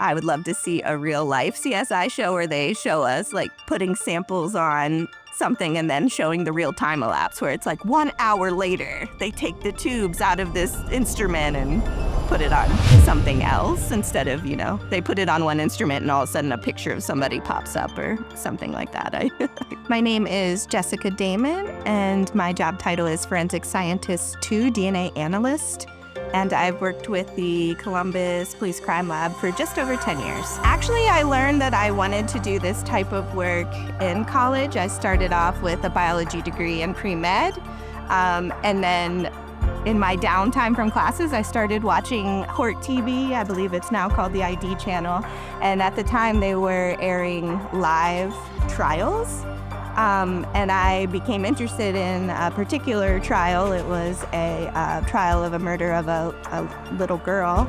I would love to see a real life CSI show where they show us like putting samples on something and then showing the real time elapse where it's like 1 hour later, they take the tubes out of this instrument and put it on something else instead of, they put it on one instrument and all of a sudden a picture of somebody pops up or something like that. My name is Jessica Damon, and my job title is Forensic Scientist 2 DNA Analyst. And I've worked with the Columbus Police Crime Lab for just over 10 years. Actually, I learned that I wanted to do this type of work in college. I started off with a biology degree in pre-med, and then in my downtime from classes, I started watching Court TV. I believe it's now called the ID channel. And at the time, they were airing live trials. And I became interested in a particular trial. It was a trial of a murder of a little girl,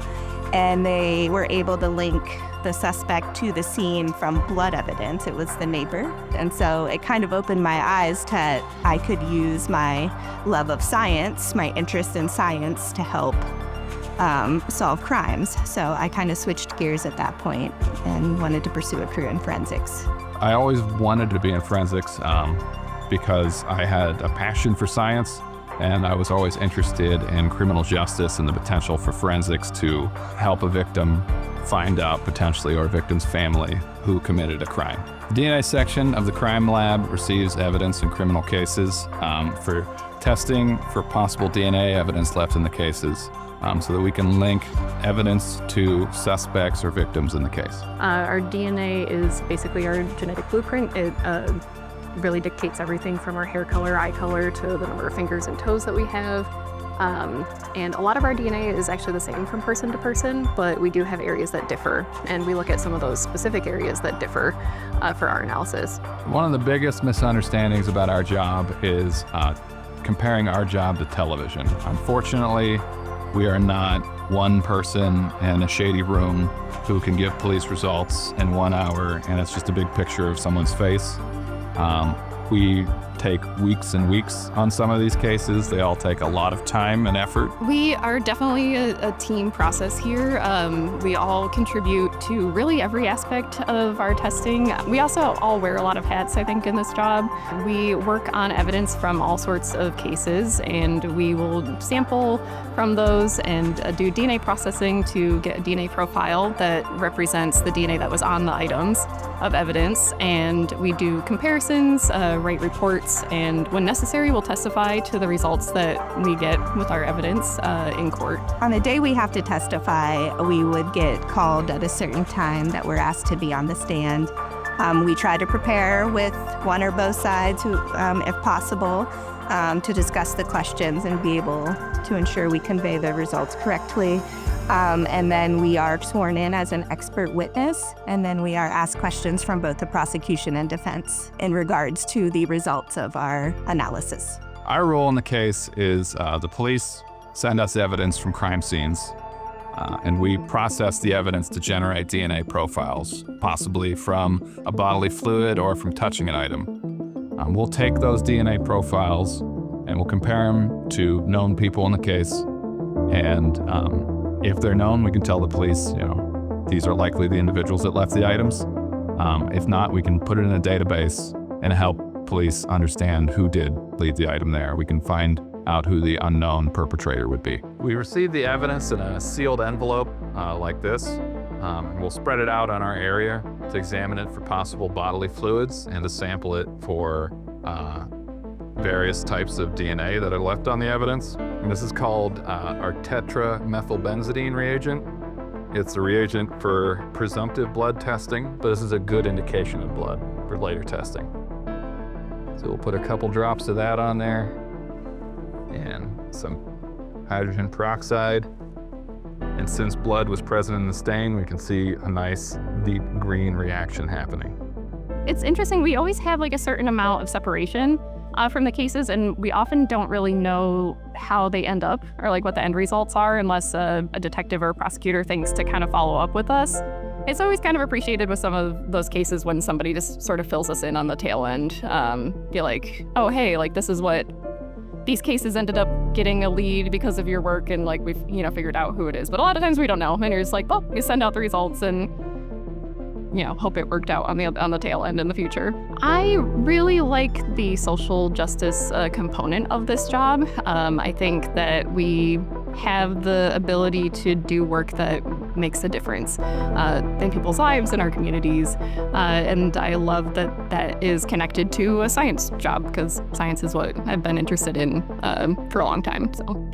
and they were able to link the suspect to the scene from blood evidence. It was the neighbor. And so it kind of opened my eyes to I could use my love of science, my interest in science, to help solve crimes. So I kind of switched gears at that point and wanted to pursue a career in forensics. I always wanted to be in forensics because I had a passion for science, and I was always interested in criminal justice and the potential for forensics to help a victim find out potentially, or a victim's family, who committed a crime. The DNA section of the crime lab receives evidence in criminal cases for testing for possible DNA evidence left in the cases, so that we can link evidence to suspects or victims in the case. Our DNA is basically our genetic blueprint. It really dictates everything from our hair color, eye color, to the number of fingers and toes that we have. And a lot of our DNA is actually the same from person to person, but we do have areas that differ, and we look at some of those specific areas that differ for our analysis. One of the biggest misunderstandings about our job is comparing our job to television. Unfortunately, we are not one person in a shady room who can give police results in 1 hour, and it's just a big picture of someone's face. We take weeks and weeks on some of these cases. They all take a lot of time and effort. We are definitely a team process here. We all contribute to really every aspect of our testing. We also all wear a lot of hats, I think, in this job. We work on evidence from all sorts of cases, and we will sample from those and do DNA processing to get a DNA profile that represents the DNA that was on the items of evidence. And we do comparisons, write reports, and when necessary, we'll testify to the results that we get with our evidence in court. On the day we have to testify, we would get called at a certain time that we're asked to be on the stand. We try to prepare with one or both sides, if possible, to discuss the questions and be able to ensure we convey the results correctly. And then we are sworn in as an expert witness, and then we are asked questions from both the prosecution and defense in regards to the results of our analysis. Our role in the case is the police send us evidence from crime scenes, and we process the evidence to generate DNA profiles, possibly from a bodily fluid or from touching an item. We'll take those DNA profiles and we'll compare them to known people in the case, and if they're known, we can tell the police, these are likely the individuals that left the items. If not, we can put it in a database and help police understand who did leave the item there. We can find out who the unknown perpetrator would be. We receive the evidence in a sealed envelope like this, and we'll spread it out on our area to examine it for possible bodily fluids and to sample it for various types of DNA that are left on the evidence. And this is called our tetramethylbenzidine reagent. It's a reagent for presumptive blood testing, but this is a good indication of blood for later testing. So we'll put a couple drops of that on there and some hydrogen peroxide. And since blood was present in the stain, we can see a nice deep green reaction happening. It's interesting, we always have like a certain amount of separation from the cases, and we often don't really know how they end up or like what the end results are unless a detective or a prosecutor thinks to kind of follow up with us. It's always kind of appreciated with some of those cases when somebody just sort of fills us in on the tail end. Be like, oh, hey, like this is what these cases ended up getting a lead because of your work and like we've, figured out who it is. But a lot of times we don't know. And you're just like, well, you send out the results and hope it worked out on the tail end in the future. I really like the social justice component of this job. I think that we have the ability to do work that makes a difference in people's lives, in our communities. And I love that that is connected to a science job because science is what I've been interested in for a long time. So.